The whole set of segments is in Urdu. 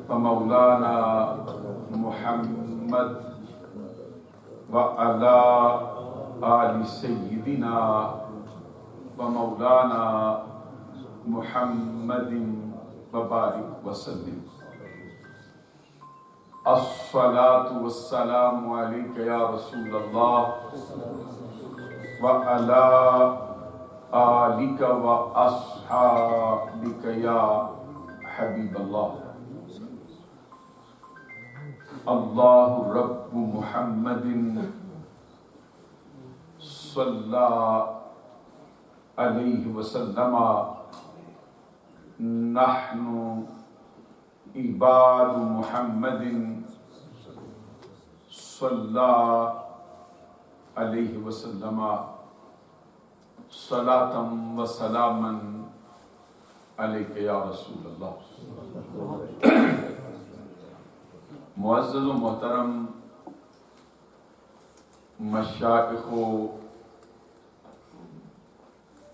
ومولانا محمد وعلى آل سيدنا ومولانا محمد وبارك وسلم. الصلاة والسلام عليك يا رسول الله وعلى آلك وأصحابك يا حبيب الله. الله رب محمد صلى عليه وسلم. نحن عباد محمد صلى عليه وسلم صلاة وسلاما عليك يا رسول الله. معزز و محترم مشائخ و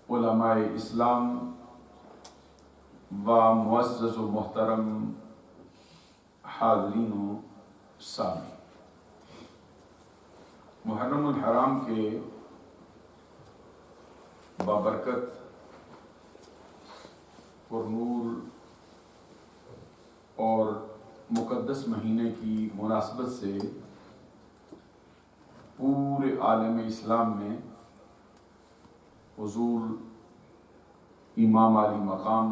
علماء اسلام و معزز و محترم حاضرین و سامعین، محرم الحرام کے بابرکت پرنور اور مقدس مہینے کی مناسبت سے پورے عالم اسلام میں حضور امام علی مقام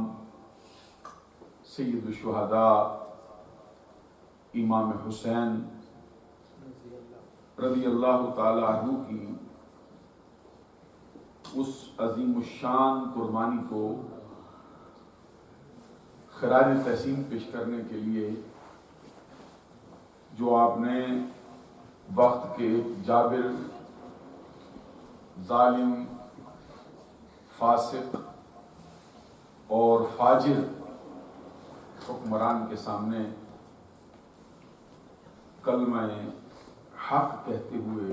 سید الشہداء امام حسین رضی اللہ تعالی عنہ کی اس عظیم الشان قربانی کو خراج تحسین پیش کرنے کے لیے جو آپ نے وقت کے جابر، ظالم، فاسق اور فاجر حکمران کے سامنے کلمہ حق کہتے ہوئے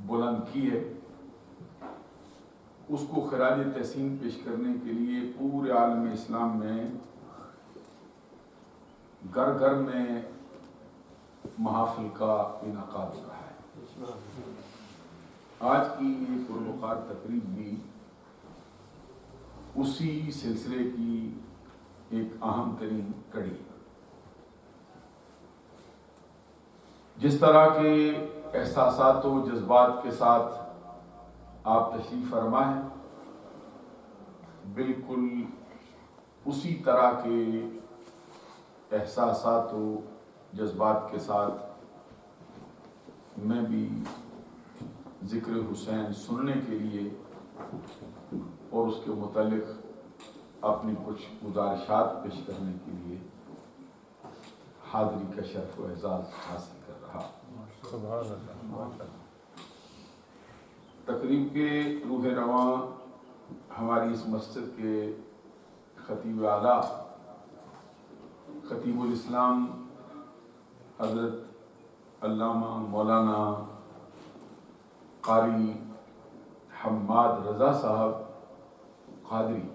بلند کی ہے، اس کو خراج تحسین پیش کرنے کے لیے پورے عالم اسلام میں گھر گھر میں محافل کا انعقاد ہو رہا ہے. آج کی یہ پروقار تقریب بھی اسی سلسلے کی ایک اہم ترین کڑی. جس طرح کے احساسات و جذبات کے ساتھ آپ تشریف فرما ہیں، بالکل اسی طرح کے احساسات و جذبات کے ساتھ میں بھی ذکر حسین سننے کے لیے اور اس کے متعلق اپنی کچھ گزارشات پیش کرنے کے لیے حاضری کا شرف و اعزاز حاصل کر رہا. تقریب کے روح رواں ہماری اس مسجد کے خطیب اعلیٰ خطیب الاسلام حضرت علامہ مولانا قاری حماد رضا صاحب قادری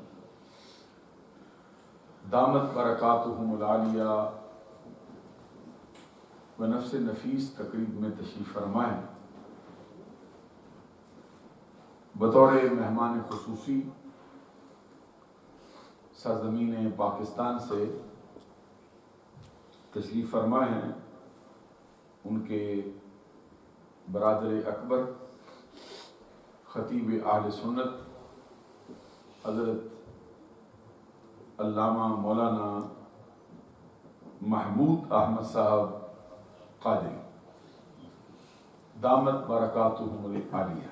دامت برکاتہم العالیہ و نفس نفیس تقریب میں تشریف فرما ہے. بطور مہمان خصوصی سرزمین پاکستان سے تشریف فرما ہیں ان کے برادر اکبر خطیب اہل سنت حضرت علامہ مولانا محمود احمد صاحب قادری دامت برکاتہم العالیہ.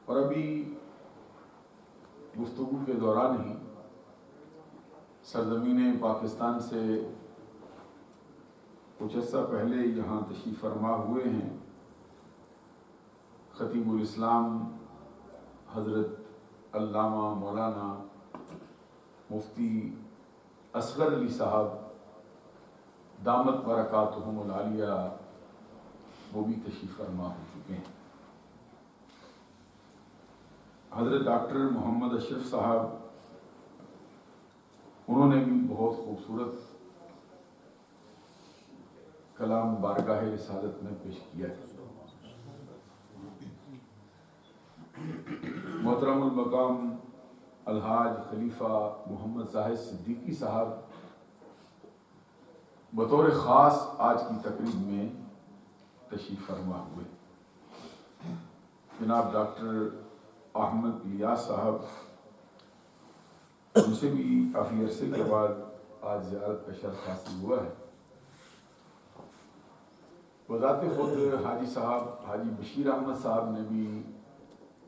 اور ابھی گفتگو کے دوران ہی سرزمین پاکستان سے کچھ عرصہ پہلے یہاں تشریف فرما ہوئے ہیں خطیب الاسلام حضرت علامہ مولانا مفتی اصغر علی صاحب دامت برکاتہم العالیہ وہ بھی تشریف فرما ہو چکے ہیں. حضرت ڈاکٹر محمد اشرف صاحب انہوں نے بھی بہت خوبصورت کلام بارگاہ رسالت میں پیش کیا ہے۔ محترم المقام الحاج خلیفہ محمد زاہد صدیقی صاحب بطور خاص آج کی تقریب میں تشریف فرما ہوئے۔ جناب ڈاکٹر احمد الیاس صاحب، ان سے بھی کافی عرصے کے بعد آج زیارت کا شرف حاصل ہوا ہے۔ بذات خود حاجی صاحب حاجی بشیر احمد صاحب نے بھی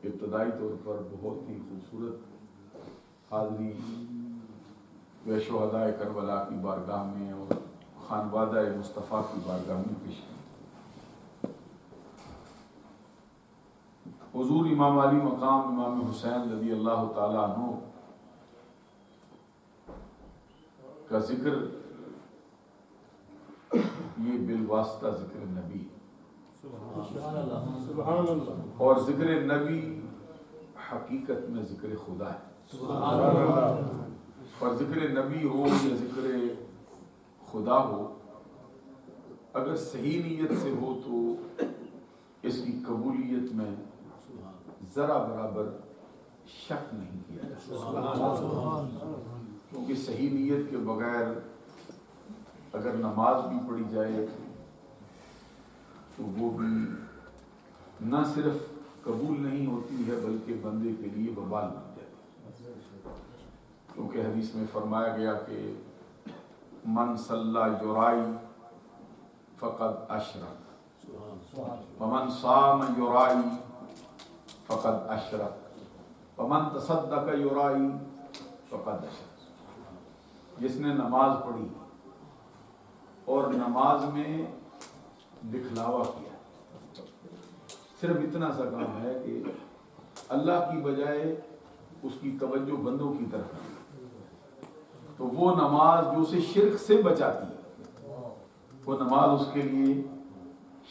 ابتدائی طور پر بہت ہی خوبصورت حاضری شہدائے کربلا کی بارگاہ میں اور خانوادہ مصطفیٰ کی بارگاہ میں پیش کی۔ حضور امام علی مقام امام حسین رضی اللہ تعالی عنہ کا ذکر یہ بالواسطہ ذکر نبی، سبحان اللہ، اور ذکر نبی حقیقت میں ذکر خدا ہے۔ سبحان اللہ، اور ذکر نبی ہو یا ذکر خدا ہو، اگر صحیح نیت سے ہو تو اس کی قبولیت میں ذرا برابر شک نہیں کیا جا سکتا، کیونکہ صحیح نیت کے بغیر اگر نماز بھی پڑھی جائے تو وہ بھی نہ صرف قبول نہیں ہوتی ہے بلکہ بندے کے لیے وبال بن جاتی ہے، کیونکہ حدیث میں فرمایا گیا کہ من صلی یرائی فقد اشرک ومن صام یرائی فقد اشرک ومن تصدق یرائی فقد اشرک۔ جس نے نماز پڑھی اور نماز میں دکھلاوا کیا، صرف اتنا سا کام ہے کہ اللہ کی بجائے اس کی توجہ بندوں کی طرف ہے، تو وہ نماز جو اسے شرک سے بچاتی ہے، وہ نماز اس کے لیے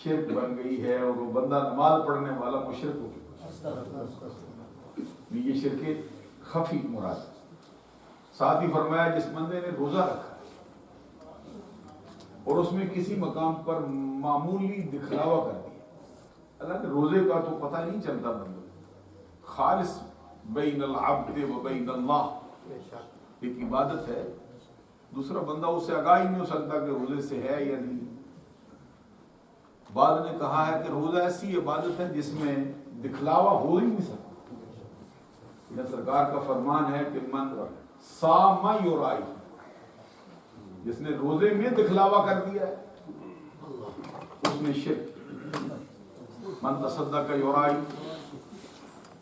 شرک بن گئی ہے، اور وہ بندہ نماز پڑھنے والا مشرک ہو گیا۔ یہ شرک خفی مراد۔ ساتھ ہی فرمایا جس بندے نے روزہ رکھا اور اس میں کسی مقام پر معمولی دکھلاوا کر دیا، اللہ کے روزے کا تو پتہ نہیں چلتا، بندوں خالص بین العبد و بین اللہ ایک عبادت ہے، دوسرا بندہ اس سے آگاہ ہی نہیں ہو سکتا کہ روزے سے ہے یا نہیں۔ بعد نے کہا ہے کہ روزہ ایسی عبادت ہے جس میں دکھلاوا ہو ہی نہیں سکتا۔ یہ سرکار کا فرمان ہے کہ من صام یرائی، جس نے روزے میں دکھلاوا کر دیا ہے اس نے شرک۔ من تصدق یرائی،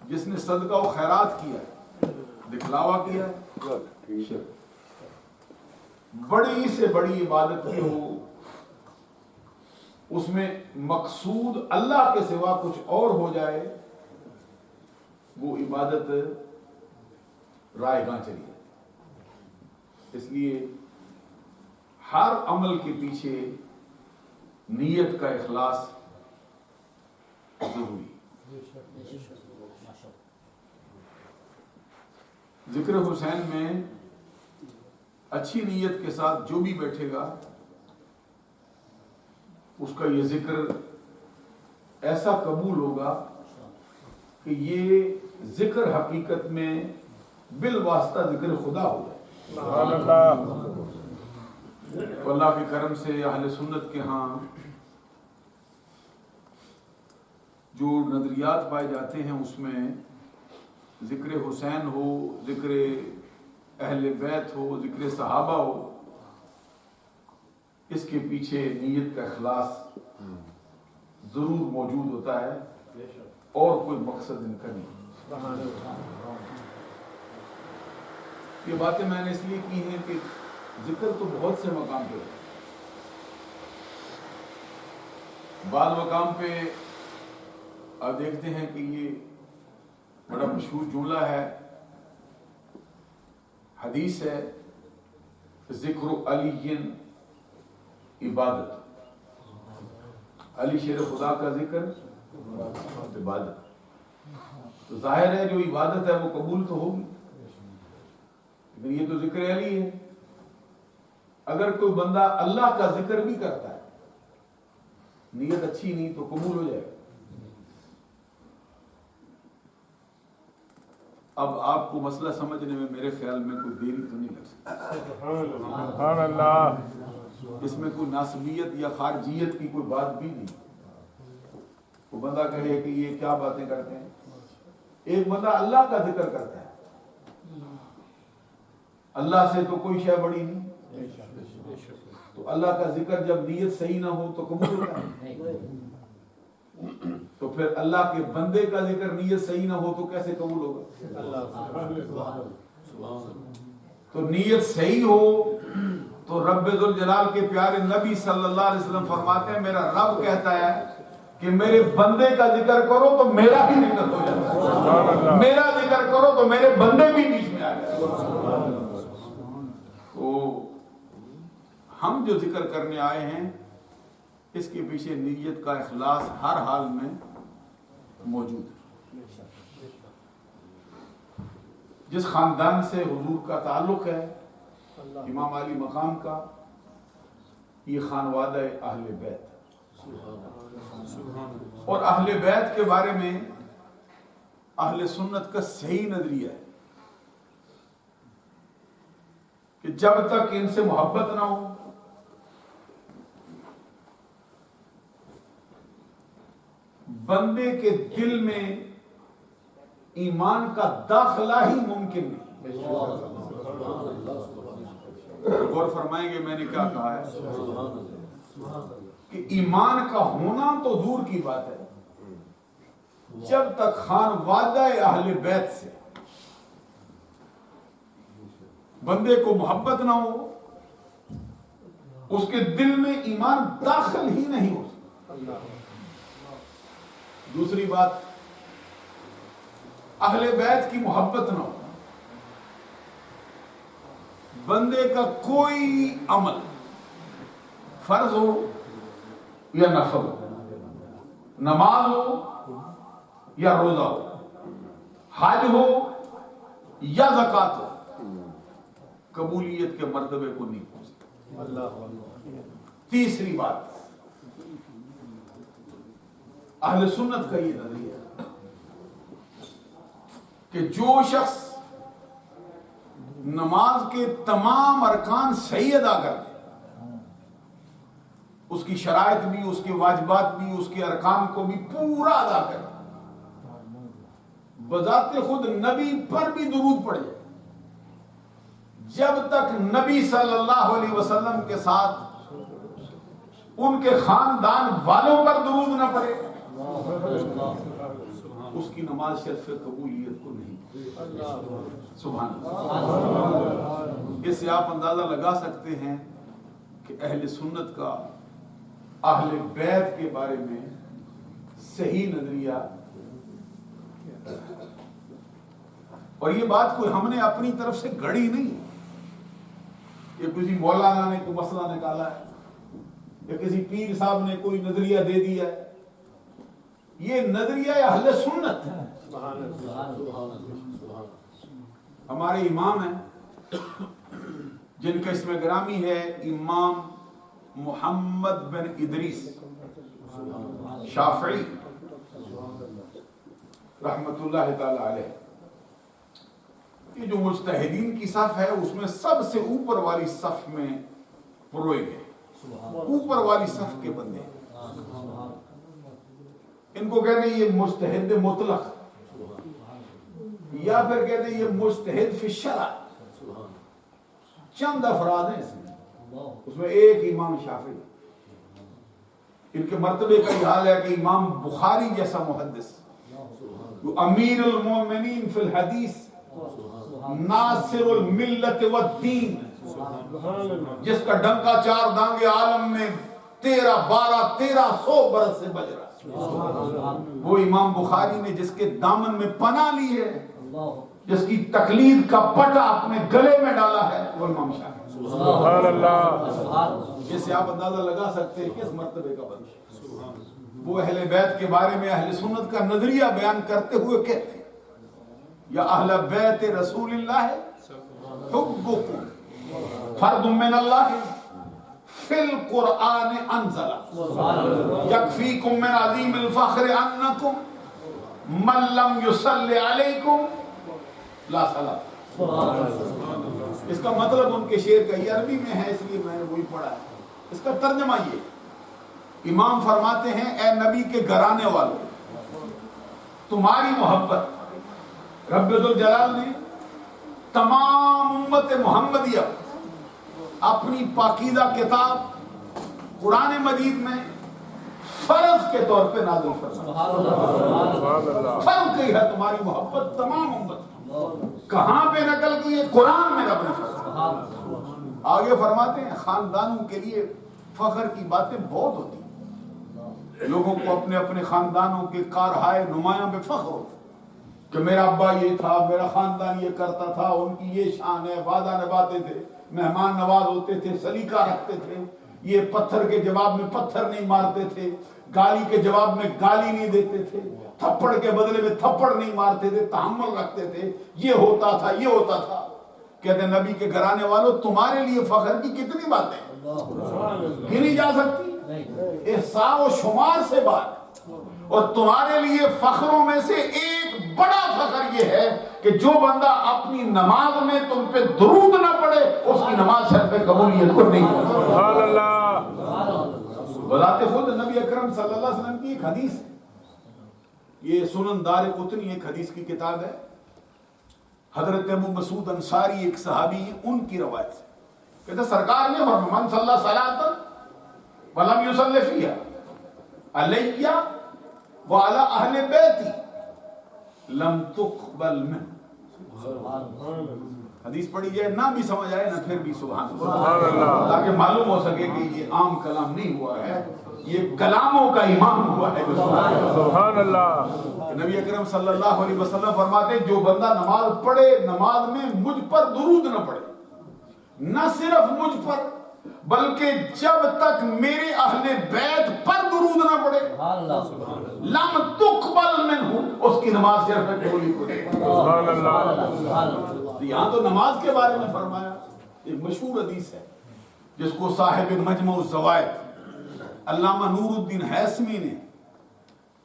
جس نے صدقہ و خیرات کیا ہے، دکھلاوا کیا ہے، شرک۔ بڑی سے بڑی عبادت کی ہو، اس میں مقصود اللہ کے سوا کچھ اور ہو جائے، وہ عبادت رائے گاں چلی جاتی۔ اس لیے ہر عمل کے پیچھے نیت کا اخلاص ضروری ہے۔ ذکر حسین میں اچھی نیت کے ساتھ جو بھی بیٹھے گا اس کا یہ ذکر ایسا قبول ہوگا کہ یہ ذکر حقیقت میں بالواسطہ ذکر خدا ہو جائے۔ تو اللہ کے کرم سے اہل سنت کے ہاں جو نظریات پائے جاتے ہیں اس میں ذکر حسین ہو، ذکر اہل بیت ہو، ذکر صحابہ ہو، اس کے پیچھے نیت کا اخلاص ضرور موجود ہوتا ہے، اور کوئی مقصد ان کا نہیں۔ یہ باتیں میں نے اس لیے کی ہیں کہ ذکر تو بہت سے مقام پہ ہے، بعض مقام پہ آپ دیکھتے ہیں کہ یہ بڑا مشہور جملہ ہے، حدیث ہے، ذکر علی عبادت، علی شیر خدا کا ذکر عبادت، تو ظاہر ہے جو عبادت ہے وہ قبول تو ہوگی، لیکن یہ تو ذکر علی ہے، اگر کوئی بندہ اللہ کا ذکر بھی کرتا ہے، نیت اچھی نہیں تو قبول ہو جائے گا۔ اب آپ کو مسئلہ سمجھنے میں میرے خیال میں کوئی دیری تو نہیں لگ سکتی۔ سبحان اللہ۔ اس میں کوئی ناسبیت یا خارجیت کی کوئی بات بھی نہیں۔ وہ بندہ کہے کہ یہ کیا باتیں کرتے ہیں، ایک بندہ اللہ کا ذکر کرتا ہے، اللہ سے تو کوئی شے بڑی نہیں، تو اللہ کا ذکر جب نیت صحیح نہ ہو تو قبول ہوتا ہے؟ تو پھر اللہ کے بندے کا ذکر نیت صحیح نہ ہو تو کیسے قبول ہوگا؟ تو نیت صحیح ہو تو رب ذوالجلال کے پیارے نبی صلی اللہ علیہ وسلم فرماتے ہیں میرا رب کہتا ہے کہ میرے بندے کا ذکر کرو تو میرا بھی ذکر ہو جاتا ہے، میرا ذکر کرو تو میرے بندے بھی بیچ میں آ جاتے ہیں۔ تو ہم جو ذکر کرنے آئے ہیں اس کے پیچھے نیت کا اخلاص ہر حال میں موجود ہے۔ جس خاندان سے حضور کا تعلق ہے، امام علی مقام کا، یہ خانوادہ اہل بیت، اور اہل بیت کے بارے میں اہل سنت کا صحیح نظریہ ہے کہ جب تک ان سے محبت نہ ہو، بندے کے دل میں ایمان کا داخلہ ہی ممکن نہیں۔ غور فرمائیں گے میں نے کیا کہا ہے کہ ایمان کا ہونا تو دور کی بات ہے، جب تک خانوادہ اہل بیت سے بندے کو محبت نہ ہو، اس کے دل میں ایمان داخل ہی نہیں ہو سکتا۔ دوسری بات، اہل بیت کی محبت نہ ہو، بندے کا کوئی عمل فرض ہو یا نفل ہو، نماز ہو یا روزہ ہو، حج ہو یا زکوٰۃ ہو، قبولیت کے مرتبے کو نہیں پہنچتا۔ تیسری بات، اہل سنت کا یہ نظریہ ہے کہ جو شخص نماز کے تمام ارکان صحیح ادا کر دے، اس کی شرائط بھی، اس کے واجبات بھی، اس کے ارکان کو بھی پورا ادا کر دے، بذات خود نبی پر بھی درود پڑ جائے، جب تک نبی صلی اللہ علیہ وسلم کے ساتھ ان کے خاندان والوں پر درود نہ پڑے، اس کی نماز شرف قبولیت کو نہیں۔ سبحان اللہ۔ اس سے آپ اندازہ لگا سکتے ہیں کہ اہل سنت کا اہل بیت کے بارے میں صحیح نظریہ، اور یہ بات کوئی ہم نے اپنی طرف سے گھڑی نہیں، یہ کسی مولانا نے کوئی مسئلہ نکالا ہے یا کسی پیر صاحب نے کوئی نظریہ دے دیا ہے، یہ نظریہ اہل سنت ہے۔ ہمارے امام ہیں جن کا اسم گرامی ہے امام محمد بن ادریس شافعی رحمت اللہ تعالی علیہ، یہ جو مجتہدین کی صف ہے اس میں سب سے اوپر والی صف میں پروئے گئے، اوپر والی صف کے بندے، ان کو کہتے ہیں یہ مجتہد مطلق، یا پھر کہتے ہیں یہ مجتہد فی الشرع۔ چند افراد ہیں اس میں ایک امام شافعی، ان کے مرتبے کا یہ حال ہے کہ امام بخاری جیسا محدث، امیر المومنین فی الحدیث، ناصر الملت والدین، جس کا ڈنکا چار دانگے عالم میں 1300 برس سے بج رہا، وہ امام بخاری نے جس کے دامن میں پناہ لی ہے، جس کی تقلید کا پٹا اپنے گلے میں ڈالا ہے، وہ امام شافعی۔ سبحان اللہ۔ جس سے آپ اندازہ لگا سکتے ہیں کس مرتبے کا بندہ، وہ اہل بیت کے بارے میں اہل سنت کا نظریہ بیان کرتے ہوئے کہتے ہیں یا اہل بیت رسول اللہ حبکم فرد من اللہ فی القرآن انزل یکفیکم من عظیم الفخر انکم من لم یصلی علیکم لا صلاۃ. اس کا مطلب ان کے شعر کا یہ عربی میں ہے اس لیے میں نے وہی پڑھا ہے. اس کا ترجمہ یہ امام فرماتے ہیں اے نبی کے گھرانے والوں تمہاری محبت رب ذوالجلال نے تمام امت محمدیہ اپنی پاکیزہ کتاب قرآن مجید میں فرض کے طور پہ نازل فرمایا. فرض کی ہے تمہاری محبت تمام امت. کہاں پہ نقل کی ہے؟ قرآن میں رب نے فرض. آگے فرماتے ہیں خاندانوں کے لیے فخر کی باتیں بہت ہوتی ہیں. لوگوں کو اپنے اپنے خاندانوں کے کارہائے نمایاں میں فخر ہوتا کہ میرا ابا یہ تھا, میرا خاندان یہ کرتا تھا, ان کی یہ شان ہے, وعدہ نبھاتے تھے, مہمان نواز ہوتے تھے, سلیقہ رکھتے تھے, یہ پتھر کے جواب میں پتھر نہیں مارتے تھے, گالی کے جواب میں گالی نہیں دیتے تھے, تھپڑ کے بدلے میں تھپڑ نہیں مارتے تھے, تحمل رکھتے تھے, یہ ہوتا تھا یہ ہوتا تھا. کہتے ہیں نبی کے گھرانے والوں تمہارے لیے فخر کی کتنی باتیں گنی جا سکتی, احصاء و شمار سے بات. اور تمہارے لیے فخروں میں سے ایک بڑا فخر یہ ہے کہ جو بندہ اپنی نماز میں تم پہ درود نہ پڑے اس کی نماز شرف قبولیت کو نہیں ہوتی. سبحان اللہ. بذات خود نبی اکرم صلی اللہ علیہ وسلم کی ایک حدیث ہے, یہ سنن دارقطنی ایک حدیث کی کتاب ہے. حضرت ابو مسعود انصاری ایک صحابی ان کی روایت سے کہتے سرکار نے فرمایا من صلی صلاۃ ولم یصلی فیہا علی وعلی اہل بیتی لم تقبل منہ. حدیث پڑھی جائے نہ بھی سمجھ آئے نہ پھر بھی سبحان اللہ, تاکہ معلوم ہو سکے کہ یہ عام کلام نہیں ہوا ہے, یہ کلاموں کا امام ہوا ہے. سبحان اللہ. نبی اکرم صلی اللہ علیہ وسلم فرماتے جو بندہ نماز پڑھے نماز میں مجھ پر درود نہ پڑھے, نہ صرف مجھ پر بلکہ جب تک میرے اہل بیت پر درود نہ پڑھے لم تقبل منہ, اس کی نماز صرف قبول کو نہیں. سبحان اللہ. یہاں تو نماز کے بارے میں فرمایا. ایک مشہور حدیث ہے جس کو صاحب مجمع الزوائد علامہ نور الدین حیثمی نے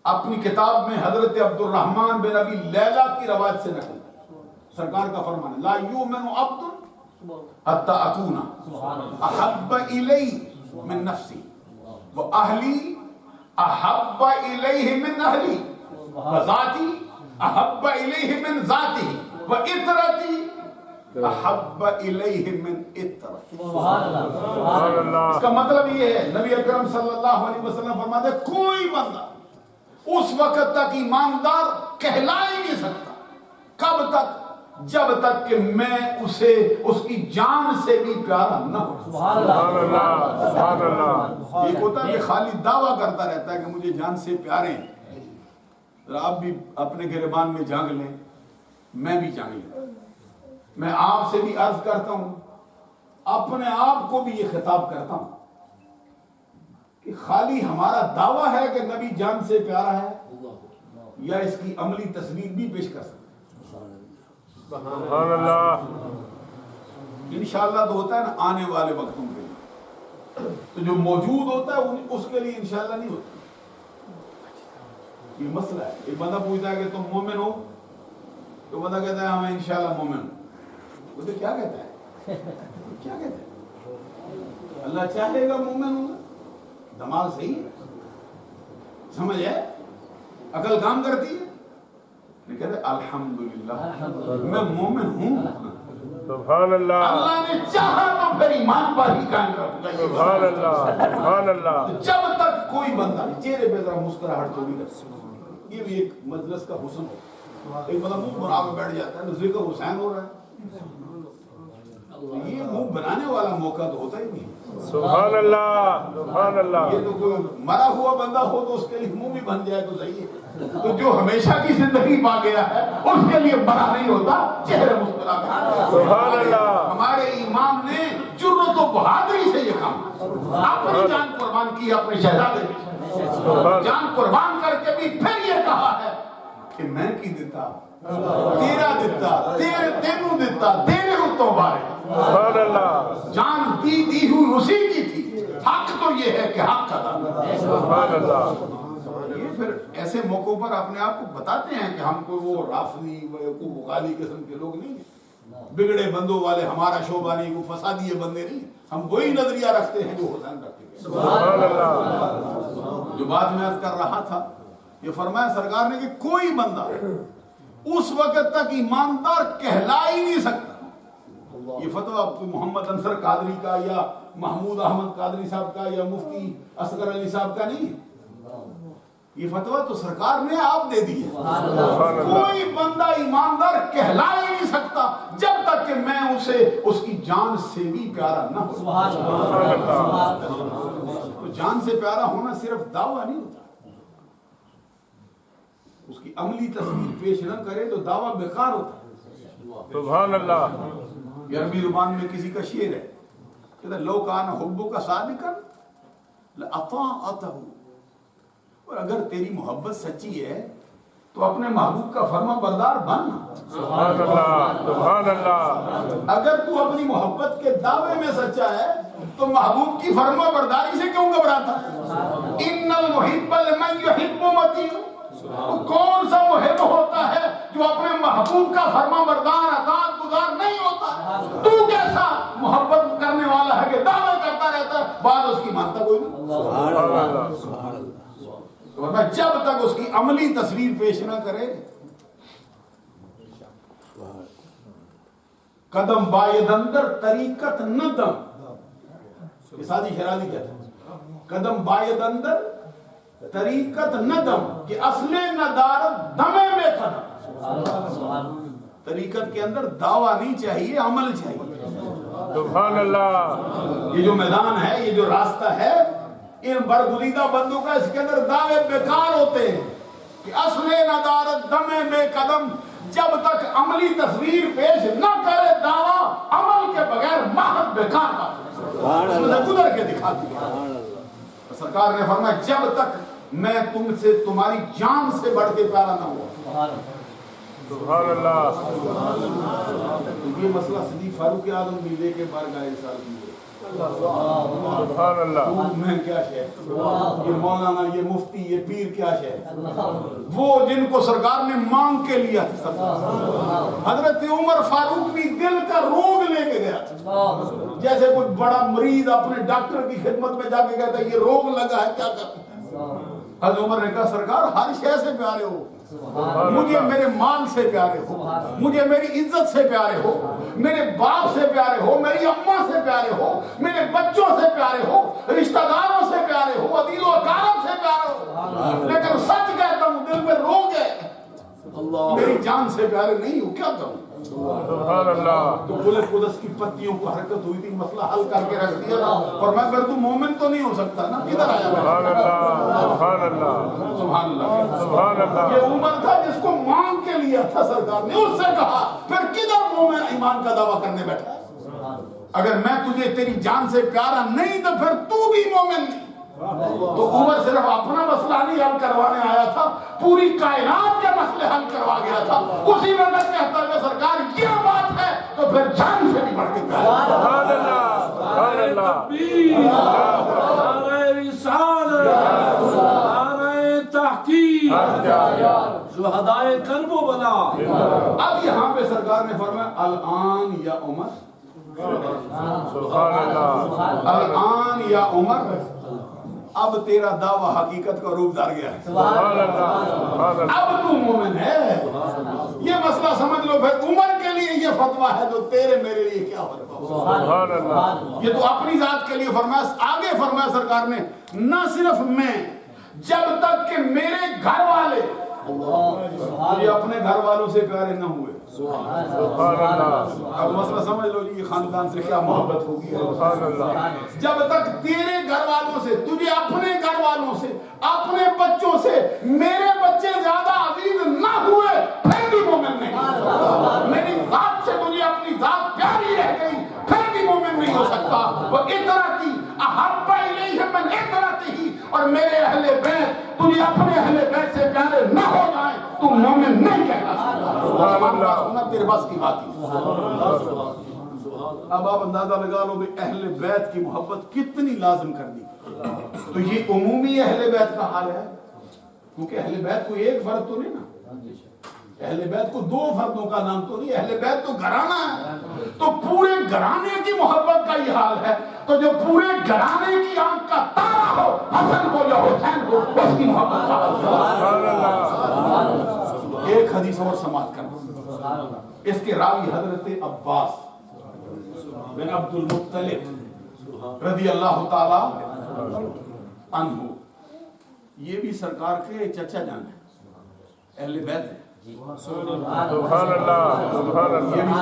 اپنی کتاب میں حضرت عبد الرحمن بن ابی لیلہ کی روایت سے نقل کی. سرکار کا فرمان ہے لا یؤمن عبد حتی اکون احب الی من نفسی واہلی احب الیہ من اہلی وذاتی احب الیہ من ذاتی وعطرتی احب الیہ من عطرتی. سبحان اللہ. اس کا مطلب یہ ہے نبی اکرم صلی اللہ علیہ وسلم فرماتے کوئی بندہ اس وقت تک ایماندار کہلا ہی نہیں سکتا. کب تک؟ جب تک کہ میں اسے اس کی جان سے بھی پیارا نہ ہو. سبحان اللہ. سبحان اللہ. ایک ہوتا ہے کہ خالی دعویٰ کرتا رہتا ہے کہ مجھے جان سے پیارے ہیں. آپ بھی اپنے گریبان میں جھانک لیں, میں بھی جھانک لیں. میں آپ سے بھی عرض کرتا ہوں, اپنے آپ کو بھی یہ خطاب کرتا ہوں کہ خالی ہمارا دعویٰ ہے کہ نبی جان سے پیارا ہے یا اس کی عملی تصویر بھی پیش کر سکتے. سبحان اللہ. انشاءاللہ تو ہوتا ہے نا آنے والے وقتوں کے لیے, تو جو موجود ہوتا ہے اس کے لیے انشاءاللہ نہیں ہوتا. یہ مسئلہ ہے. ایک بندہ پوچھتا ہے کہ تم مومن ہو, تو بندہ کہتا ہے ہاں میں انشاءاللہ مومن ہوں. وہ تو کیا کہتا ہے, کیا کہتا ہے؟ اللہ چاہے گا مومن ہوگا. دماغ صحیح ہے, سمجھ ہے, عقل کام کرتی ہے. کہتے الحمدللہ میں مومن ہوں. سبحان اللہ. اللہ نے چاہا تو پھر ایمان پر ہی قائم رکھا. سبحان اللہ. سبحان اللہ. جب تک کوئی بندہ چہرے پہ ذرا مسکراہٹ تو نہیں رکھ, یہ بھی ایک مجلس کا حسن ہے. ایک بندہ منہ بنا کے بیٹھ جاتا ہے تو ذکر حسین ہو رہا ہے, یہ منہ بنانے والا موقع تو ہوتا ہی نہیں. سبحان اللہ. سبحان اللہ. یہ تو کوئی مرا ہوا بندہ ہو تو اس کے لیے منہ بھی بن جائے تو صحیح ہے. تو جو ہمیشہ کی زندگی پا گیا ہے اس کے لیے مرا نہیں ہوتا, چہرے مسکرا کر. سبحان اللہ. ہمارے امام نے جرأت و بہادری سے یہ کام, اپنی جان قربان کی, اپنے شہزادے کی جان قربان کر کے بھی پھر یہ کہا ہے کہ میں کی دیتا, تیرا دیتا, تینوں دیتا, تیرے اتوں بارے. سبحان اللہ. جان دی ہوئی اسی کی تھی, یہ ہے کہ حق کا دعویٰ. سبحان اللہ. یہ پھر ایسے موقعوں پر اپنے آپ کو بتاتے ہیں کہ ہم کوئی وہ رافضی غالی قسم کے لوگ نہیں ہیں, بگڑے بندوں والے ہمارا شعبہ نہیں, وہ فسادی بندے نہیں, ہم وہی نظریہ رکھتے ہیں جو حسین رکھتے ہیں. سبحان اللہ. جو بات میں عرض کر رہا تھا, یہ فرمایا سرکار نے کہ کوئی بندہ اس وقت تک ایماندار کہلا ہی نہیں سکتا. یہ فتویٰ محمد انصر قادری کا یا محمود احمد قادری صاحب کا یا مفتی اصغر علی صاحب کا نہیں, یہ فتویٰ تو سرکار نے آپ دے دی ہے. کوئی بندہ ایماندار کہلا ہی نہیں سکتا جب تک کہ میں اسے اس کی جان سے بھی پیارا نہ ہو. تو جان سے پیارا ہونا صرف دعویٰ نہیں ہوتا, اس کی عملی تصویر پیش نہ کرے تو دعویٰ بیکار ہوتا ہے. سبحان اللہ. یہ عربی زبان میں کسی کا شعر ہے, کہتا ہے لو کان حبک صادقا لاطاعتہ, اور اگر تیری محبت سچی ہے تو اپنے محبوب کا فرما بردار بن. سبحان اللہ. سبحان اللہ. اگر تو اپنی محبت کے دعوے میں سچا ہے تو محبوب کی فرما برداری سے کیوں گھبراتا ہے؟ ان المحب لمن یحب مطیع. کون سا محب ہوتا ہے جو اپنے محبوب کا فرما بردار اطاعت گزار نہیں ہوتا ہے؟ تو کیسا محبت کرنے والا ہے کہ دعوے کرتا رہتا ہے, بعد اس کی مانتا کوئی نہیں. سبحان اللہ. ورنہ جب تک اس کی عملی تصویر پیش نہ کرے, قدم باید اندر طریقت ندم, یہ سادی شرازی کہتا ہے, قدم باید اندر طریقت ندم کہ اصل ندارت دمے میں قدم. طریقت کے اندر دعویٰ نہیں چاہیے, عمل چاہیے. سبحان اللہ. یہ جو میدان ہے, یہ جو راستہ ہے, ان برگزیدہ بندوں کا اس کے اندر دعوے بیکار ہوتے ہیں کہ اصل ندارت دمے بے قدم. جب تک عملی تصویر پیش نہ کرے دعویٰ, عمل کے بغیر محض بیکار بات, اس میں سے گزر کے دکھا دیا. سرکار نے فرمایا جب تک میں تم سے تمہاری جان سے بڑھ کے پیارا نہ ہوا. سبحان اللہ. یہ مسئلہ صدیق فاروق اعظم بھی لے کے بار گائے سال کی. سبحان اللہ. میں کیا شے, یہ مولانا, یہ مفتی, یہ پیر کیا شے, وہ جن کو سرکار نے مانگ کے لیا تھا. حضرت عمر فاروق بھی دل کا روگ لے کے گیا تھا, جیسے کوئی بڑا مریض اپنے ڈاکٹر کی خدمت میں جا کے کہتا ہے یہ روگ لگا ہے, کیا کرتے ہیں؟ حضرت عمر نے کہا سرکار ہر شے سے پیارے ہو, مجھے میرے مال سے پیارے ہو, مجھے میری عزت سے پیارے ہو, میرے باپ سے پیارے ہو, میری اماں سے پیارے ہو, میرے بچوں سے پیارے ہو, رشتہ داروں سے پیارے ہو, عزیز و اقارب سے پیارے ہو, لیکن سچ کہتا ہوں دل میں روگ ہے, میری جان سے پیارے نہیں ہو, کیا کروں؟ سبحان اللہ. تو قلعہ قدس کی پتیوں کو حرکت ہوئی تھی, مسئلہ حل کر کے رکھ دیا, اور میں پھر تو مومن تو نہیں ہو سکتا نا, کدھر آیا میں؟ سبحان اللہ. سبحان اللہ. سبحان اللہ. سبحان اللہ. یہ عمر تھا جس کو مانگ کے لیا تھا سرکار نے, اس سے کہا پھر کدھر مومن ایمان کا دعویٰ کرنے بیٹھا ہے؟ اگر میں تجھے تیری جان سے پیارا نہیں تو پھر تو بھی مومن نہیں. تو عمر صرف اپنا مسئلہ نہیں حل کروانے آیا تھا, پوری کائنات کے مسئلے حل کروا گیا تھا. اسی میں کہتا ہے سرکار یہ بات ہے تو پھر جان سے بھی بڑھ کے پیارا. سبحان اللہ. سبحان اللہ. نعرہ رسالت, نعرہ تحقیق, شہدائے کربلا. اب یہاں پہ سرکار نے فرمایا الان یا عمر, سبحان اللہ. الان یا عمر, اب تیرا دعویٰ حقیقت کا روپ دار گیا ہے, سبحان اللہ. سبحان اللہ. اب تو مومن ہے. یہ مسئلہ سمجھ لو پھر عمر کے لیے یہ فتویٰ ہے جو تیرے میرے لیے کیا فتویٰ. سبحان اللہ. یہ تو اپنی ذات کے لیے فرمایا. آگے فرمایا سرکار نے نہ صرف میں, جب تک کہ میرے گھر والے یہ اپنے گھر والوں سے پیارے نہ ہوئے. سبحان اللہ. اب مسئلہ سمجھ لو جی, یہ خاندان سے کیا محبت ہوگی. سبحان اللہ. جب تک تیرے گھر والوں سے, تجھے اپنے گھر والوں سے, اپنے بچوں سے میرے بچے زیادہ عزیز نہ ہوئے پھر بھی مومن نہیں. میری ذات سے تجھے اپنی ذات پیاری رہ گئی پھر بھی مومن نہیں ہو سکتا. وہ اطرتی احب الیہ من اطرتہ, اور میرے اہل بیت تجھے اپنے اہل بیت سے پیارے نہ ہو جائیں تو مومن نہیں کہنا. سبحان اللہ. تیرے بس کی بات ہی. اب آپ اندازہ لگا لو کہ اہل بیت کی محبت کتنی لازم کر دی. تو یہ عمومی اہل بیت کا حال ہے، کیونکہ اہل بیت کو ایک فرد تو نہیں نا، اہل بیت کو دو فردوں کا نام تو نہیں، اہل بیت تو گھرانہ ہے، تو پورے گھرانے کی محبت کا یہ حال ہے. تو جو پورے گھرانے کی آنکھ کا تارا ہو، حسن ہو یا حسین ہو، اس کی محبت کا حال. ایک حدیث اور سماعت کرنا، اس کے راوی حضرت عباس بن عبد المطلب رضی اللہ تعالی عنہ، یہ بھی سرکار کے چچا جان ہے، اہل بیت ہے. سبحان اللہ سبحان اللہ.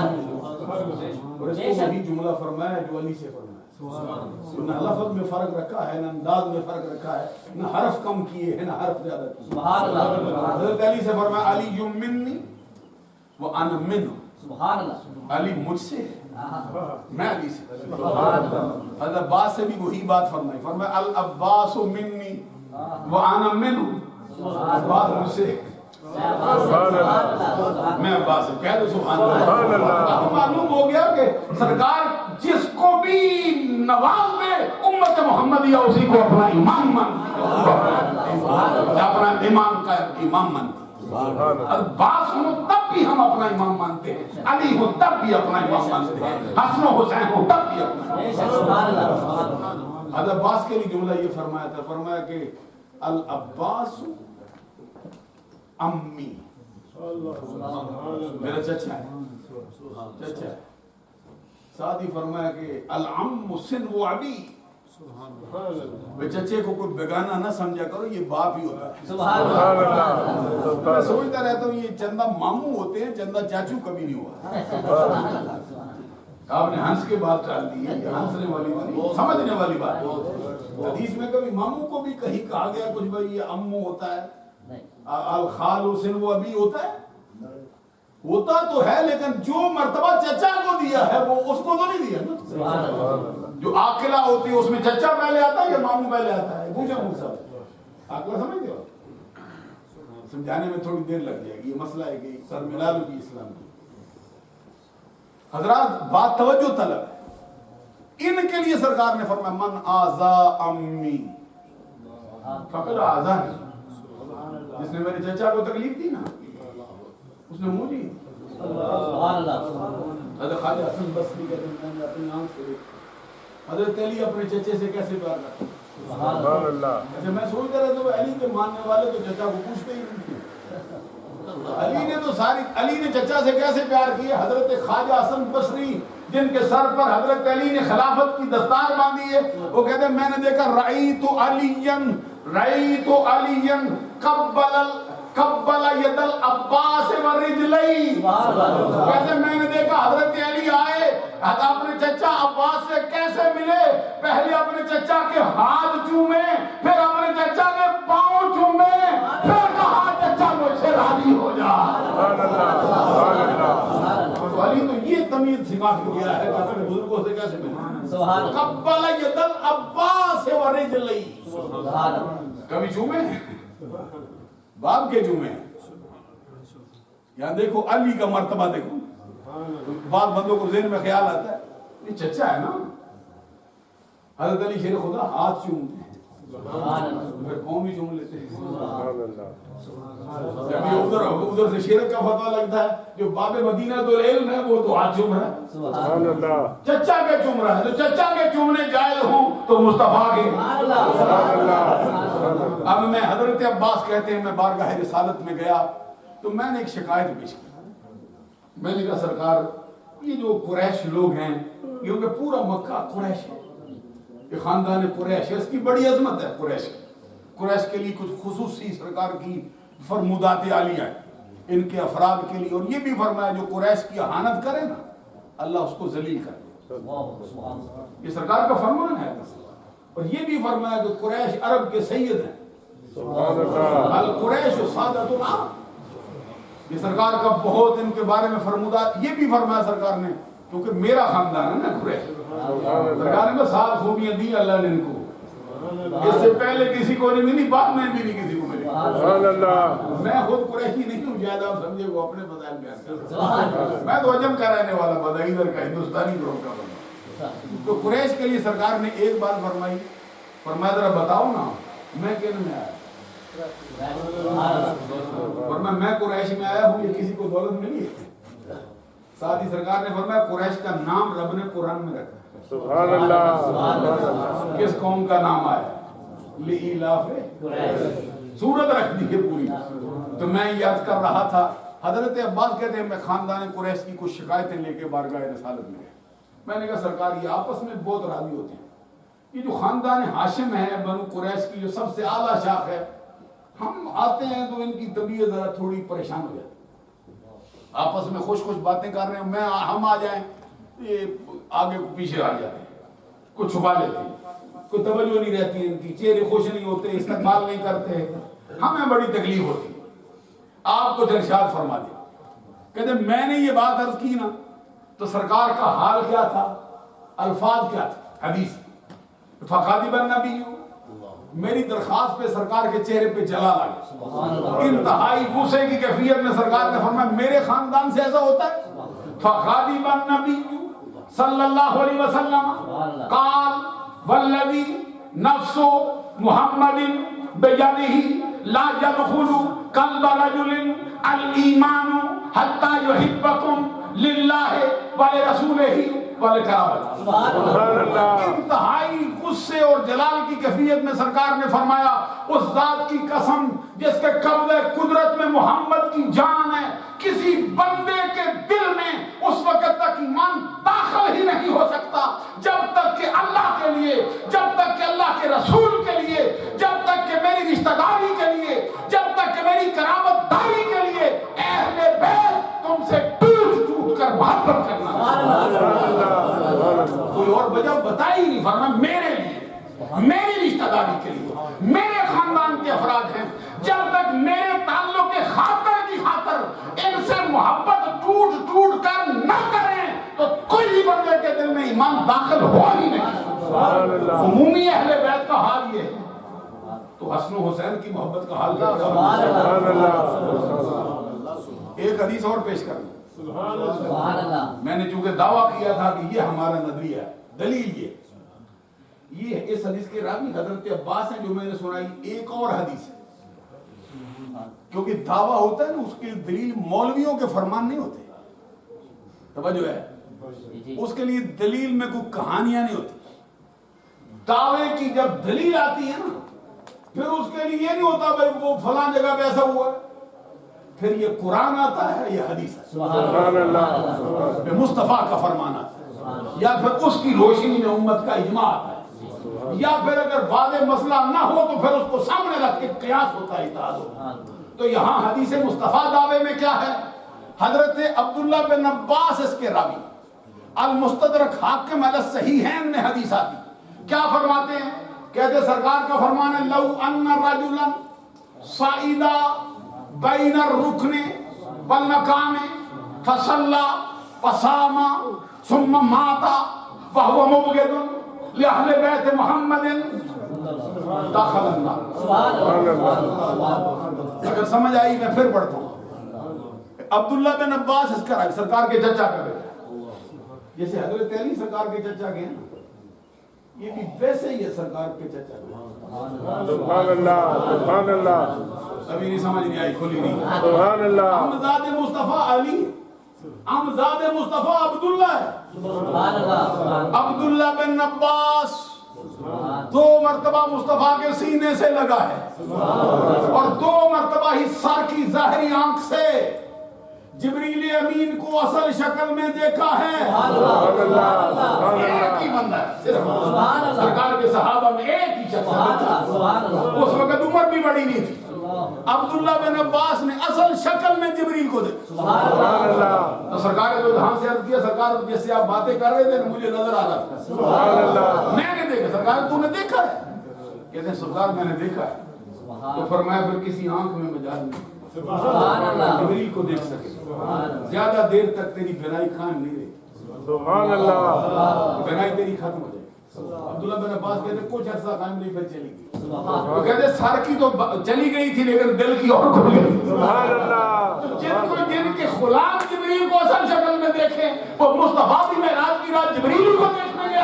اور اس کو وہی جملہ فرمایا جو علی سے فرمایا. نہ لفظ میں فرق رکھا ہے، نہ انداز میں فرق رکھا ہے، نہ حرف کم کیے ہیں، نہ حرف زیادہ کیے. حضرت علی سے فرمایا علی منی وانا منہ، علی مجھ سے ہے، میں علی سے. حضرت عباس سے بھی وہی بات فرمائی، فرمایا العباس منی وانا منہ، عباس مجھ سے، میں عباس سے. کہہ دو سبحان اللہ. اب معلوم ہو گیا کہ سرکار جس کو بھی نواز میں امت محمدیہ اسی کو اپنا امام مانتی، اپنا امام کا امام مانتی. عباس ہوں تب بھی ہم اپنا امام مانتے ہیں، علی ہوں تب بھی اپنا امام مانتے ہیں، حسن و حسین ہوں تب بھی اپنا. حضرت عباس کے لیے جملہ یہ فرمایا تھا، فرمایا کہ العباس امی، میرا چچا ہے، چچا ہے. ساتھ ہی فرمایا کہ العم سنو ابی، چچے کو کوئی بیگانہ نہ سمجھا کرو، یہ باپ ہی ہوتا ہے. میں سوچتا رہتا ہوں یہ چندہ ماموں ہوتے ہیں، چندہ چاچو کبھی نہیں ہوا. آپ نے ہنس کے بات ڈال دی ہے، ہنسنے والی بات، سمجھنے والی بات. حدیث میں کبھی ماموں کو بھی کہیں کہا گیا کچھ بھائی یہ امو ہوتا ہے، الخال حسن وہ ابھی ہوتا ہے؟ ہوتا تو ہے، لیکن جو مرتبہ چچا کو دیا ہے وہ اس کو تو نہیں دیا نا. جو عاقلہ ہوتی ہے اس میں چچا پہلے آتا ہے یا ماموں پہلے آتا ہے؟ پوچھا مجھ سے عاقلہ سمجھتے ہو؟ سمجھانے میں تھوڑی دیر لگ جائے گی، یہ مسئلہ ہے کہ سر ملا لو کی اسلام کی. حضرات بات توجہ طلب ہے. ان کے لیے سرکار نے فرمایا من آزا امی فقط آزا نہیں، جس نے میرے چچا کو تکلیف دی نا اس نے مجھے دی. حضرت خواجہ حسن بصری کہتے ہیں میں نے اپنی آنکھ سے دیکھا حضرت علی اپنے چچے سے کیسے پیار کرتے. سبحان اللہ. اچھا میں سوچتا رہتا ہوں علی کے ماننے والے تو چچا کو پوچھتے ہی نہیں تھے. علی نے تو علی نے چچا سے کیسے پیار کیا. حضرت خواجہ حسن بصری جن کے سر پر حضرت علی نے خلافت کی دستار باندھی ہے، وہ کہتے ہیں میں نے دیکھا رأیت علی قبل ید العباس ورجلی. کہتے ہیں میں نے دیکھا حضرت علی آئے اپنے چچا عباس سے کیسے ملے، پہلے اپنے چچا کے ہاتھ چومے، پھر اپنے چچا کے پاؤں چومے، پھر کہا چچا مجھ سے راضی ہو جا. تو علی تو یہ تمیز سکھا کے گیا ہے کہ اپنے بزرگوں سے کیسے ملے. قبل ید العباس ورجلی، کبھی چومے باپ کے چومے. یہاں دیکھو علی کا مرتبہ دیکھو. بعض بندوں کو ذہن میں خیال آتا ہے یہ چچا ہے نا، حضرت علی شیر خدا ہاتھ چومتے ہیں پھر پاؤں بھی چوم لیتے ہیں. جب یہ ادھر سے شیرت کا فتویٰ لگتا ہے جو باب مدینہ تو علم ہے وہ تو ہاتھ چوم رہا ہے، چچا کے چوم رہا ہے. تو چچا کے چومنے جائز ہوں تو مصطفیٰ کے. اب میں حضرت عباس کہتے ہیں میں بارگاہ رسالت میں گیا تو میں نے ایک شکایت پیش کی. میں نے کہا سرکار یہ جو قریش لوگ ہیں، کیونکہ پورا مکہ قریش ہے، یہ خاندان قریش ہے، اس کی بڑی عظمت ہے. قریش کے لیے کچھ خصوصی سرکار کی فرمودات عالیہ ہیں ان کے افراد کے لیے. اور یہ بھی فرمایا جو قریش کی اہانت کرے نا اللہ اس کو ذلیل کر دے، یہ سرکار کا فرمان ہے. اور یہ بھی فرمایا کہ قریش عرب کے سید ہیں، القریش سادۃ العرب. یہ سرکار کا بہت ان کے بارے میں فرمودات. یہ بھی فرمایا سرکار نے کیونکہ میرا خاندان ہے نا قریش، سرکار نے 7 خوبیاں دی اللہ نے ان کو. اس سے پہلے کسی کو نہیں ملی، بعد میں بھی نہیں کسی کو ملی. میں خود قریشی نہیں ہوں، شاید آپ سمجھے وہ اپنے مسائل بیان کر رہے ہیں. میں تو عجم کا رہنے والا بندہ، ادھر کا ہندوستانی گروہ کا بندہ. تو قریش کے لیے سرکار نے ایک بات فرمائی، فرمایا ذرا بتاؤ نا میں کن میں آیا، فرمایا میں قریش میں آیا ہوں، یہ کسی کو دولت ملی ہے؟ ساتھ ہی سرکار نے فرمایا قریش کا نام رب نے قرآن میں رکھا ہے۔ سبحان اللہ، کس قوم کا نام آیا؟ لإیلاف سورت رکھ دی ہے پوری۔ تو میں یاد کر رہا تھا، حضرت عباس کہتے ہیں میں خاندان قریش کی کچھ شکایتیں لے کے بارگاہ رسالت میں گیا، میں نے کہا سرکار یہ آپس میں بہت راضی ہوتے ہیں، یہ جو خاندان ہاشم ہے بنو قریش کی جو سب سے اعلیٰ شاخ ہے، ہم آتے ہیں تو ان کی طبیعت ذرا تھوڑی پریشان ہو جاتی، آپس میں خوش خوش باتیں کر رہے ہیں، ہم آ جائیں یہ آگے کو پیچھے آ جاتے ہیں، کچھ چھپا لیتے ہیں، کوئی توجہ نہیں رہتی ان کی، چہرے خوش نہیں ہوتے، استقبال نہیں کرتے، ہمیں بڑی تکلیف ہوتی ہے۔ آپ کو ارشاد فرما دیا، کہتے میں نے یہ بات عرض کی نا تو سرکار کا حال کیا تھا، الفاظ کیا تھا، حدیث فقادب النبی، میری درخواست پہ سرکار کے چہرے پہ جلال آ گیا، انتہائی غصے کی کیفیت میں سرکار نے فرمایا میرے خاندان سے ایسا ہوتا ہے؟ فقادب النبی صلی اللہ علیہ وسلم قال والذی نفس محمد بیدہ لا يدخل قلب رجل الایمان حتی یحبکم للہ ولرسولہ ولقرابتہ۔ سبحان اللہ، انتہائی غصے اور جلال کی کیفیت میں سرکار نے فرمایا اس ذات کی قسم جس کے قبضہ قدرت میں محمد کی جان ہے، کسی بندے کے دل میں اس وقت تک ایمان داخل ہی نہیں ہو سکتا جب تک کہ اللہ کے لیے، جب تک کہ اللہ کے رسول کے لیے، جب تک کہ میری رشتہ داری کے لیے، جب تک کہ میری قرابت داری کے لیے اہل بیت تم سے ٹوٹ ٹوٹ کر محبت کرنا۔ کوئی اور وجہ بتائی نہیں، فرمایا میرے لیے، میری رشتہ داری کے لیے، میرے خاندان کے افراد ہیں، جب تک میرے تعلق کے خاطر کی خاطر ان سے محبت ٹوٹ ٹوٹ کر نہ کریں تو کوئی بندے کے دل میں ایمان داخل ہو ہی نہیں۔ عمومی اہل بیت کا حال یہ ہے، تو حسن و حسین کی محبت کا حال کیا ہے؟ ایک حدیث اور پیش کر دوں، میں نے چونکہ دعویٰ کیا تھا کہ یہ ہمارا نظریہ ہے، دلیل یہ اس حدیث کے راوی حضرت عباس ہیں جو میں نے سنائی، ایک اور حدیث ہے، کیونکہ دعویٰ ہوتا ہے نا اس کے دلیل مولویوں کے فرمان نہیں ہوتے، توجہ ہے، اس کے لیے دلیل میں کوئی کہانیاں نہیں ہوتی، دعوے کی جب دلیل آتی ہے نا پھر اس کے لیے یہ نہیں ہوتا بھائی وہ فلاں جگہ پہ ایسا ہوا، پھر یہ قرآن آتا ہے، یہ حدیث ہے، سبحان اللہ، مصطفیٰ کا فرمان آتا ہے، یا پھر اس کی روشنی میں امت کا اجماع آتا ہے، یا پھر اگر واضح مسئلہ نہ ہو تو پھر اس کو سامنے رکھ کے قیاس ہوتا ہے، اتحاد ہوتا ہے۔ تو یہاں حدیث مصطفیٰ دعوے میں کیا ہے؟ حضرت عبداللہ بن عباس اس کے راوی، المستدرک حاکم علی الصحیحین میں حدیث آتی، کیا فرماتے ہیں؟ کہتے سرکار کا فرمان ہے لو ان رجلا صعدا بین الرکن والمقام فصلى وصام ثم مات وهو مبغض لأهل بیت محمد دخل النار۔ اگر سمجھ آئی میں پھر پڑھتا ہوں، عبداللہ بن عباس اس کا راوی، سرکار کے چچا کا بیٹا، جیسے حضرت علی سرکار کے چچا کے ہیں یہ بھی ویسے ہی ہے سرکار کے چچا کے۔ سبحان اللہ، سبحان اللہ، ابھی نہیں سمجھ نہیں آئی، کھلی نہیں۔ سبحان اللہ، امزاد مصطفیٰ علی، امزاد مصطفیٰ عبداللہ ہے، عبداللہ بن عباس 2 مرتبہ مصطفیٰ کے سینے سے لگا ہے اور 2 مرتبہ ہی سر کی ظاہری آنکھ سے جبریل امین کو اصل شکل میں دیکھا ہے۔ ایک ہی بندہ ہے صرف، سرکار کے صحابہ میں ایک ہی شخص ہے، اس وقت عمر بھی بڑی نہیں تھی، عبداللہ بن عباس نے اصل شکل میں جبریل کو دیکھا۔ تو سرکار نے جو دھان سے عرض کیا، سرکار جس سے آپ باتیں کر رہے تھے مجھے نظر آ رہا تھا، میں نے دیکھا۔ سرکار تو نے دیکھا ہے؟ کہتے ہیں سرکار میں نے دیکھا ہے۔ تو فرمایا پھر کسی آنکھ میں مجاز نہیں، جبریل کو دیکھ سکے، زیادہ دیر تک تیری بینائی قائم نہیں رہی، سبحان اللہ، بینائی تیری ختم ہو جائے۔ عبداللہ بن عباس کہتے کچھ عرصہ قائم نہیں، پھر چلی گئی۔ تو کہتے سر کی تو چلی گئی تھی لیکن دل کی اور کھل گئی۔ سبحان اللہ، جن کے غلام جبریل کو اصل شکل میں دیکھیں وہ مصطفیٰ کی معراج کی رات جبریل کو دیکھنے گئے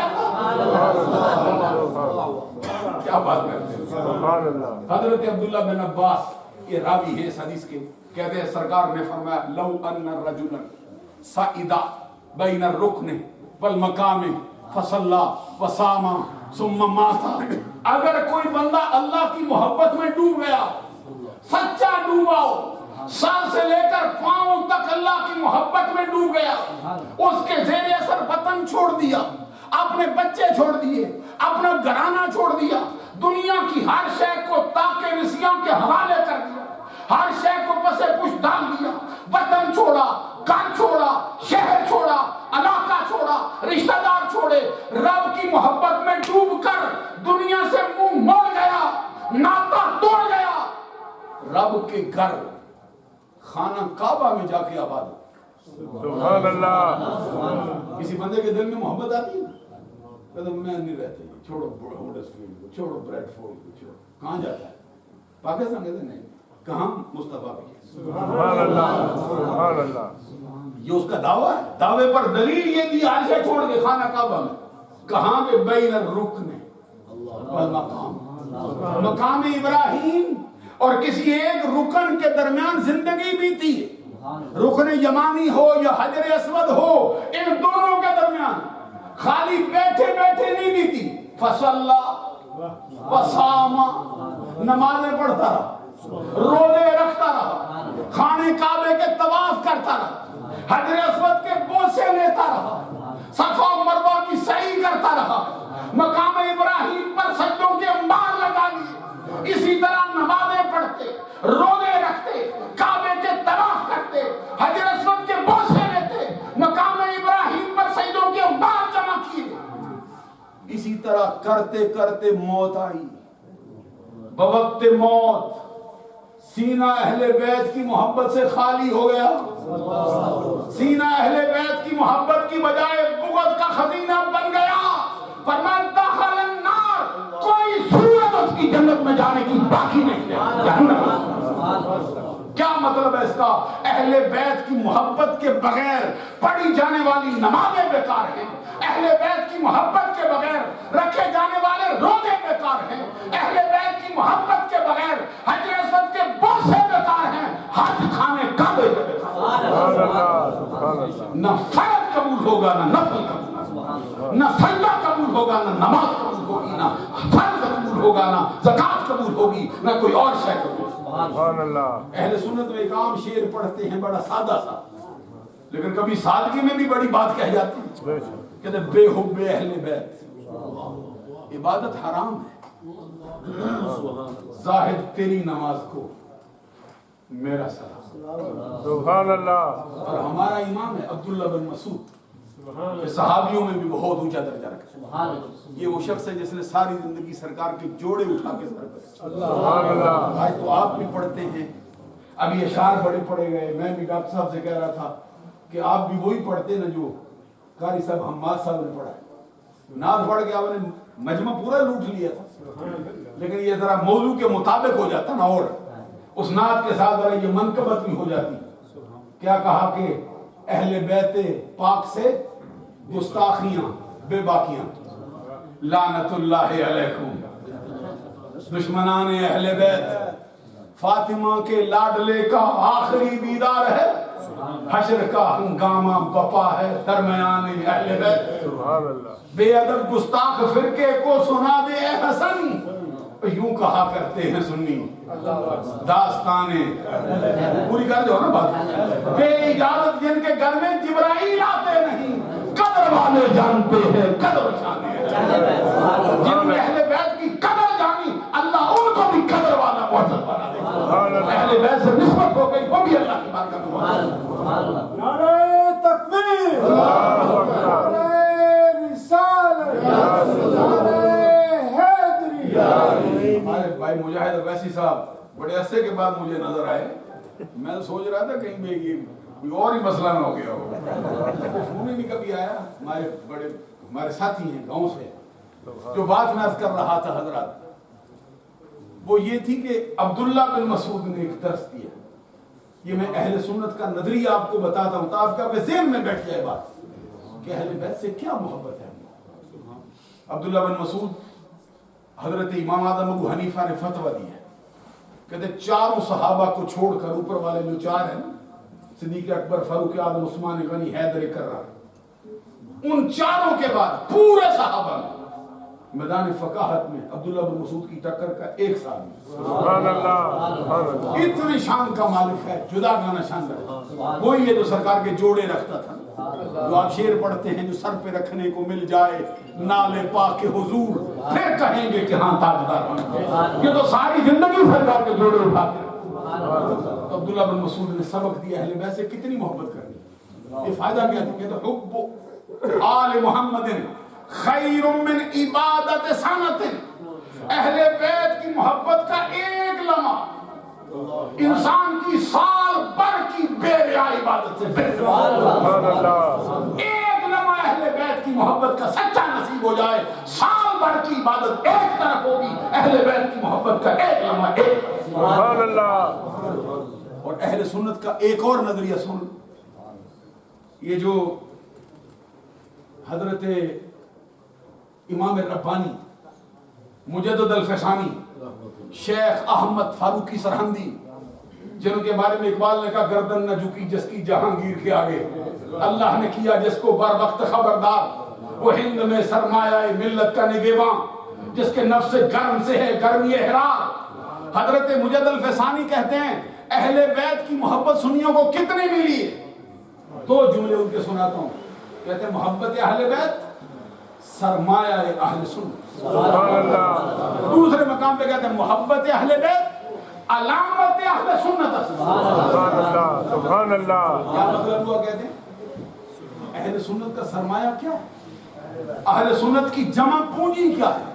کیا بات کرتے ہیں. سبحان اللہ. حضرت عبداللہ بن عباس یہ راوی ہے اس حدیث کے, کہتے ہیں سرکار نے فرمایا لو ان رجلا صعد بین الرکن والمقام فصلى وصام ثم مات, اگر کوئی بندہ اللہ کی محبت میں ڈوب گیا, سچا ڈوبا ہو, سر سے لے کر پاؤں تک اللہ کی محبت میں ڈوب گیا, اس کے زیر اثر وطن چھوڑ دیا, اپنے بچے چھوڑ دیے, اپنا گھرانہ چھوڑ دیا, دنیا کی ہر شے کو تاکہ نسیاں کے حوالے کر دیا, ہر شے کو پسے پشت ڈال دیا, وطن چھوڑا, گھر چھوڑا, شہر چھوڑا, علاقہ چھوڑا, رشتہ دار چھوڑے, رب کی محبت میں ڈوب کر دنیا سے منہ موڑ گیا, ناتا توڑ گیا, رب کے گھر خانہ کعبہ میں جا کے آباد ہو. سبحان اللہ. کسی بندے کے دل میں محبت آتی ہے نا, کہتا میں نہیں رہتا, چھوڑو ہڈرسفیلڈ کو, چھوڑو بریڈ فورڈ کو, چھوڑو, کہاں جاتا ہے پاکستان, کہتے نہیں, کہاں مصطفیٰ بھی. سبحان اللہ. سبحان اللہ. یہ اس کا دعویٰ ہے, دعوے پر دلیل یہ دی عائشہ چھوڑ کے خانہ کعبہ میں, کہاں پہ بین الرکن والمقام, مقام ابراہیم اور کسی ایک رکن کے درمیان زندگی بیتی ہے, رکن یمانی ہو یا حجر اسود ہو, ان دونوں کے درمیان خالی بیٹھے بیٹھے نہیں بیتی, فصلى وصام, نمازیں پڑھتا رہا, روزے رکھتا رہا, خانے کعبے کے طواف کرتا رہا, حجر اسود کے بوسے لیتا رہا, صفا و مروہ کی سعی کرتا رہا, مقام ابراہیم پر سجدوں کے انبار لگا لیے, اسی طرح نمازیں پڑھتے, روزے رکھتے, کعبے کے طواف کرتے, حجر اسود کے بوسے لیتے, مقام ابراہیم پر سجدوں کے انبار جمع کیے. اسی طرح کرتے کرتے موت آئی. بوقت موت سینہ اہل بیت کی محبت سے خالی ہو گیا, سینہ اہل بیت کی محبت کی بجائے بغض کا خزینہ بن گیا. فرمان دخل النار, کوئی صورت اس کی جنت میں جانے کی باقی نہیں ہے. کیا مطلب ہے اس کا؟ اہل بیت کی محبت کے بغیر پڑھی جانے والی نمازیں بیکار ہیں, اہل بیت کی محبت کے بغیر رکھے جانے والے روزے بیکار ہیں, اہل بیت کی محبت کے بغیر حجر اسود کے بوسے بیکار ہیں, حج خانے کعبے کے بیکار. نہ فرض قبول ہوگا نہ نفل قبول ہوگا, نہ سجدہ قبول ہوگا نہ نماز قبول ہوگی, نہ فرض قبول ہوگا نہ زکات قبول ہوگی, نہ کوئی اور شے قبول ہوگی. اہل سنت میں ایک عام شعر پڑھتے ہیں بڑا سادہ سا, لیکن کبھی سادگی میں بھی بڑی بات کہہ جاتی ہے, کہتے بے حب اہل بیت عبادت حرام ہے, زاہد تیری نماز کو میرا سلام. سبحان اللہ. اور ہمارا امام ہے عبداللہ بن مسعود, صحابیوں میں بھی بہت اونچا درجہ رکھتا ہے. یہ وہ شخص ہے جس نے ساری زندگی سرکار کے جوڑے اٹھا کے سر پر. آج تو آپ بھی پڑھتے ہیں, ابھی اشعار بڑے پڑھے گئے. میں بھی ڈاکٹر صاحب سے کہہ رہا تھا کہ آپ بھی وہی پڑھتے نا جو قاری صاحب حماد صاحب نے پڑھا ہے. نعت پڑھ کے آپ نے مجمع پورا لوٹ لیا تھا, لیکن یہ ذرا موضوع کے مطابق ہو جاتا نا, اور اس نعت کے ساتھ ذرا یہ منقبت بھی ہو جاتی. کیا کہا کہ اہل بیت پاک سے گستاخیاں بے باقیاں, لعنت اللہ علیکم دشمنان اہل بیت, فاطمہ کے لاڈلے کا آخری دیدار ہے, حشر کا ہنگامہ بپا ہے درمیان اہل بیت. بے ادب گستاخ فرقے کو سنا دے اے حسن, یوں کہا کرتے ہیں سنی داستانیں پوری کر دو نا بات. بے اجازت جن کے گھر میں جبرائیل آتے نہیں, قدر والے جانتے ہیں قدر جانے. جن میں اہل بیت کی قدر جانی, اللہ ان کو بھی قدر والا معزز بنا دے. اہل بیت سے نسبت ہو گئی, وہ بھی اللہ کی برکت ہوا. نعرہ تکبیر, نعرہ رسالت, نعرہ حیدری. ہمارے بھائی مجاہد ویسی صاحب بڑے عرصے کے بعد مجھے نظر آئے. میں سوچ رہا تھا کہیں بھی کوئی اور ہی مسئلہ نہ ہو گیا ہو. فون ہی نہیں کبھی آیا. ہمارے ساتھی ہیں گاؤں سے. جو بات میں عرض کر رہا تھا حضرات, وہ یہ تھی کہ عبداللہ بن مسعود نے ایک درس دیا. یہ میں اہل سنت کا نظریہ آپ کو بتاتا ہوں تاکہ آپ کے ذہن میں بیٹھ جائے بات کہ اہل بیت سے کیا محبت ہے. عبداللہ بن مسعود حضرت امام اعظم ابو حنیفہ نے فتویٰ دیا، کہتے چاروں صحابہ کو چھوڑ کر اوپر والے جو چار ہیں نا، صدیق اکبر، فاروق اعظم، عثمان غنی، حیدر کرار، ان چاروں کے بعد پورے صحابہ میں میدان فقاہت میں عبداللہ بن مسعود کی ٹکر کا ایک سال میں سبحان اللہ، اتنی شان کا مالک ہے، جدا گانا شاندار، وہی ہے جو سرکار کے جوڑے رکھتا تھا، جو آپ شعر پڑھتے ہیں، جو سر پہ رکھنے کو مل جائے نالے پاک کے حضور، پھر کہیں گے کہ ہاں تاجدار ہیں۔ یہ تو ساری زندگی سرکار کے جوڑے اٹھاتے ہیں۔ عبداللہ بن مسعود نے سبق دیا اہل بیت سے کتنی محبت کرنی۔ یہ فائدہ کیا تھا؟ کہ حب آل محمد خیر من عبادت سنت، اہل بیت کی محبت کا ایک لمحہ انسان کی سال بھر کی بے ریا عبادت سے بہتر۔ سبحان اللہ، ایک لمحہ اہل بیت کی محبت کا سچا نصیب ہو جائے، سال بھر کی عبادت ایک طرف ہوگی، اہل بیت کی محبت کا ایک لمحہ ایک۔ سبحان اللہ۔ اور اہل سنت کا ایک اور نظریہ سن، یہ جو حضرت امام ربانی مجدد الفسانی شیخ احمد فاروقی سرہندی، جن کے بارے میں اقبال نے کہا گردن نہ جھکی جس کی جہانگیر کے آگے، اللہ نے کیا جس کو بر وقت خبردار، وہ ہند میں سرمایہ ملت کا نگہباں، جس کے نفس گرم سے ہے گرمی احرار۔ حضرت مجدد الفسانی کہتے ہیں اہل بیت کی محبت سنیوں کو کتنی ملی ہے؟ دو جملے ان کے سناتا ہوں، کہتے ہیں محبت اہل بیت سرمایہ اہل سنت، سبحان اللہ، دوسرے مقام پہ کہتے ہیں محبت اہل بیت علامت اہل سنت۔ سبحان اللہ، سبحان اللہ۔ کیا مطلب ہوا؟ کہتے ہیں اہل سنت کا سرمایہ کیا ہے؟ اہل سنت کی جمع پونجی کیا ہے؟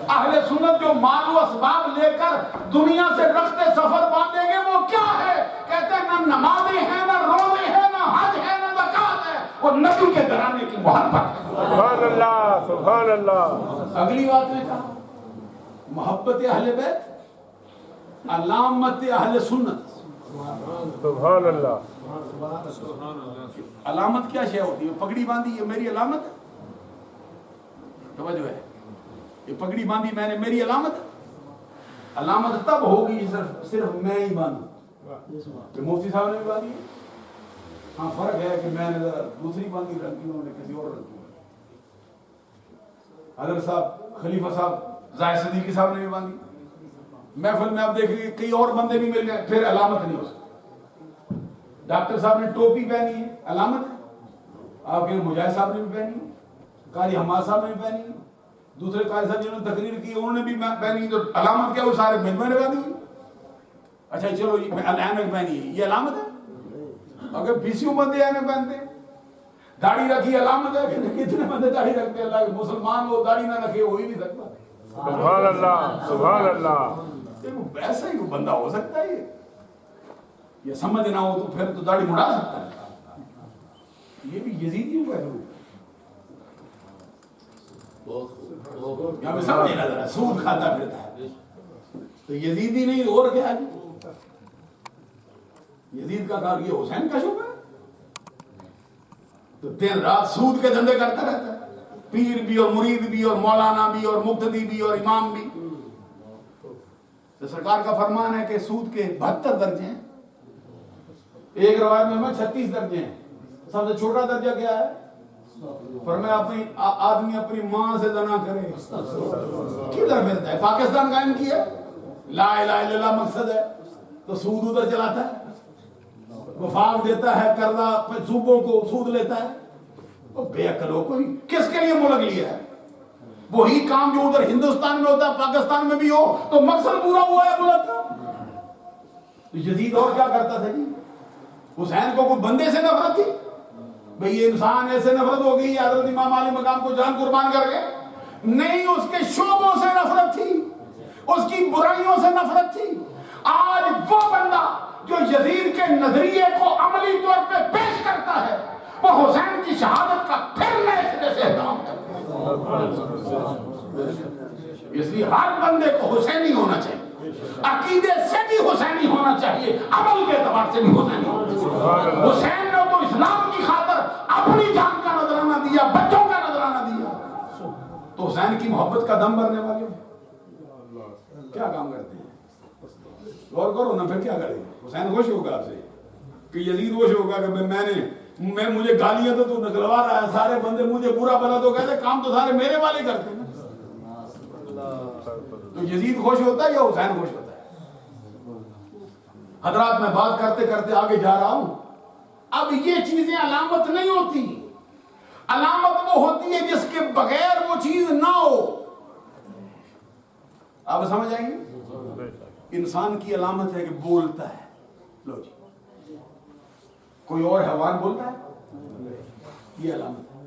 اہل سنت جو مال و اسباب لے کر دنیا سے رخت سفر باندھیں گے وہ کیا ہے؟ کہتے ہیں نہ نمازیں ہیں، نہ روزے ہیں، نہ حج ہے، نہ زکات ہے، وہ نبی کے گھرانے کی محبت ہے۔ سبحان اللہ، سبحان اللہ۔ اگلی بات میں کہا محبت اہل بیت علامت اہل سنت۔ سبحان اللہ۔ علامت کیا شے ہوتی ہے؟ پگڑی باندھی، یہ میری علامت ہے؟ توجہ ہے، یہ پگڑی باندھی میں نے، میری علامت ہے؟ علامت تب ہوگی صرف میں ہی باندھوں، کہ مفتی صاحب نے بھی باندھی ہے۔ ہاں فرق ہے کہ میں نے دوسری باندھی رکھی، انہوں نے کسی اور رکھی۔ حضرت صاحب خلیفہ صاحب زاہد صدیقی صاحب نے بھی باندھی۔ محفل میں آپ دیکھیں کئی اور بندے بھی مل گئے، پھر علامت نہیں ہو سکتی۔ ڈاکٹر صاحب نے ٹوپی پہنی ہے، علامت ہے؟ آپ کے مجاہد صاحب نے بھی پہنی ہے، قاری حماد صاحب نے بھی پہنی ہے، دوسرے قاری صاحب جنہوں نے تقریر کی انہوں نے بھی پہنی، تو علامت کیا؟ وہ سارے میں نے باندھی۔ اچھا چلو اینک پہنی ہے، یہ علامت ہے؟ اگر بیسیوں بندے اینک پہنتے ہیں، داڑھی رکھی علامت ہے؟ کتنے بندے داڑھی رکھتے ہیں؟ اللہ مسلمان وہ داڑھی نہ رکھے ہو ہی نہیں سکتا۔ سبحان اللہ، سبحان اللہ۔ ایسا ہی بندہ ہو سکتا ہے؟ یہ سمجھ نہ ہو تو پھر تو داڑھی مڑا سکتا ہے۔ یہ بھی یزیدیوں کا گروپ ہے، یہاں پہ سمجھ نہ ذرا، سود کھاتا پھرتا ہے تو یزیدی نہیں اور کیا ہے؟ یزید کا کار یہ حسین کا شعبہ ہے، تو دن رات سود کے دھندے کرتا رہتا ہے، پیر بھی اور مرید بھی اور مولانا بھی اور مقتدی بھی اور امام بھی۔ تو سرکار کا فرمان ہے کہ سود کے 72 درجے ہیں، ایک روایت میں 36 درجے ہیں۔ سب سے چھوٹا درجہ کیا ہے؟ فرمایا اپنی آدمی اپنی ماں سے زنا کرے۔ کدھر پھرتا ہے؟ پاکستان قائم کی ہے، لا الہ الا اللہ مقصد ہے تو سود ادھر چلاتا ہے، وفاق دیتا ہے، قرضہ صوبوں کو سود لیتا ہے۔ بے عقل ہو کوئی، کس کے لیے ملک لیا ہے؟ وہی کام جو ادھر ہندوستان میں ہوتا ہے پاکستان میں بھی ہو تو مقصد پورا ہوا ہے ملک کا۔ تو یزید اور کیا کرتا تھا جی؟ حسین کو کوئی بندے سے نفرت تھی؟ بھئی یہ انسان ایسے نفرت ہو گئی حضرت امام علی مقام کو جان قربان کر کے؟ نہیں، اس کے شعبوں سے نفرت تھی، اس کی برائیوں سے نفرت تھی۔ آج وہ بندہ جو یزید کے نظریے کو عملی طور پہ پیش کرتا ہے وہ حسین کی شہادت کا پھر نئے سرے سے احترام کرتا ہے۔ اس لیے ہر بندے کو حسینی ہونا چاہیے، عقیدے سے بھی حسینی ہونا چاہیے، عمل کے اعتبار سے بھی حسینی ہونا چاہیے۔ حسین نے تو اسلام کی خاطر اپنی جان کا نذرانہ دیا، بچوں کا نذرانہ دیا، تو حسین کی محبت کا دم بھرنے والے کیا کام کرتے ہیں؟ غور کرو نا، پھر کیا کریں؟ حسین خوش ہوگا آپ سے کہ یزید خوش ہوگا کہ میں مجھے گالیاں تو نکلوا رہا ہے، سارے بندے مجھے برا بلا تو کہتے کام تو سارے میرے والے کرتے ہیں نا۔ تو یزید خوش ہوتا ہے یا حسین خوش ہوتا ہے؟ حضرات میں بات کرتے کرتے آگے جا رہا ہوں۔ اب یہ چیزیں علامت نہیں ہوتی، علامت وہ ہوتی ہے جس کے بغیر وہ چیز نہ ہو۔ آپ سمجھ آئیں گے؟ انسان کی علامت ہے کہ بولتا ہے، لو جی کوئی اور حیوان بولتا ہے، یہ علامت ہے۔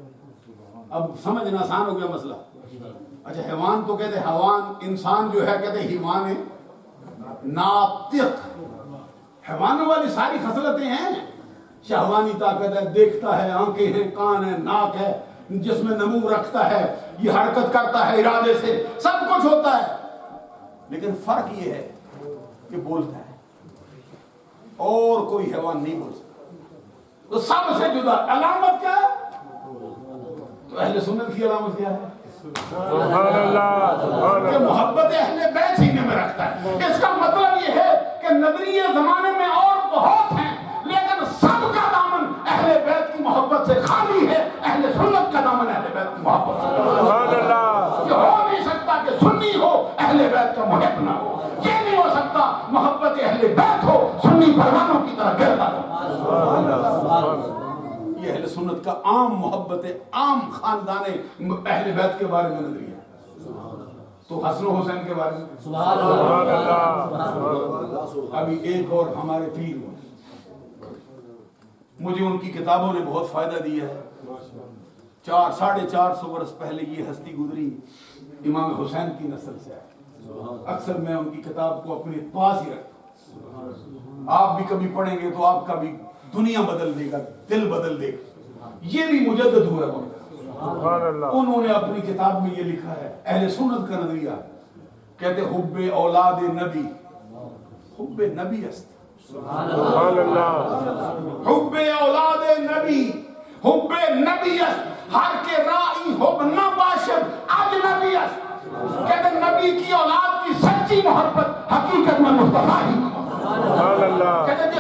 اب سمجھنا آسان ہو گیا مسئلہ۔ اچھا حیوان تو کہتے حیوان، انسان جو ہے کہتے حیوان ہے ناطق، حیوانوں والی ساری خصلتیں ہیں، شہوانی طاقت ہے، دیکھتا ہے، آنکھیں ہیں، کان ہے، ناک ہے، جس میں نمو رکھتا ہے، یہ حرکت کرتا ہے ارادے سے، سب کچھ ہوتا ہے، لیکن فرق یہ ہے کہ بولتا ہے، اور کوئی حیوان نہیں بول سکتا۔ تو سب سے جدا علامت کیا ہے؟ تو اہل سنت کی علامت کیا ہے؟ سبحان اللہ، سبحان کہ اللہ، محبت اہل بیت سینے میں رکھتا ہے۔ اس کا مطلب یہ ہے کہ نظریے زمانے میں اور بہت ہیں، لیکن سب کا دامن اہل بیت کی محبت سے خالی ہے، اہل سنت کا دامن اہل بیت کی محبت سے خالی ہے۔ سبحان اللہ، یہ ہو نہیں سکتا کہ سنی ہو اہل بیت کا محب نہ ہو، یہ نہیں ہو سکتا محبت اہل بیت ہو سنی پروانوں کی طرح گرتا ہو۔ یہ اہل سنت کا عام محبت عام خاندان اہل بیت کے بارے میں نظریہ ہے۔ تو حسن و حسین کے بارے میں سبحان اللہ، ابھی ایک اور ہمارے پیر ہوئے، مجھے ان کی کتابوں نے بہت فائدہ دیا ہے۔ 450 برس پہلے یہ ہستی گزری، امام حسین کی نسل سے ہے۔ اکثر میں ان کی کتاب کو اپنے پاس ہی رکھتا ہوں، آپ بھی کبھی پڑھیں گے تو آپ کا بھی دنیا بدل دے گا، دل بدل دے گا۔ یہ بھی مجدد ہوا ہے، سبحان اللہ، انہوں نے اپنی کتاب میں یہ لکھا ہے، اہل سنت کا نظریہ، کہتے حب اولاد نبی، حب نبی است، سبحان اللہ، حب اولاد نبی، حب نبی است، ہر کے رائی حب نہ باشد اجنبی است۔ کہتے نبی کی اولاد کی سچی محبت حقیقت میں مصطفیٰ ہی، سبحان اللہ، کہتے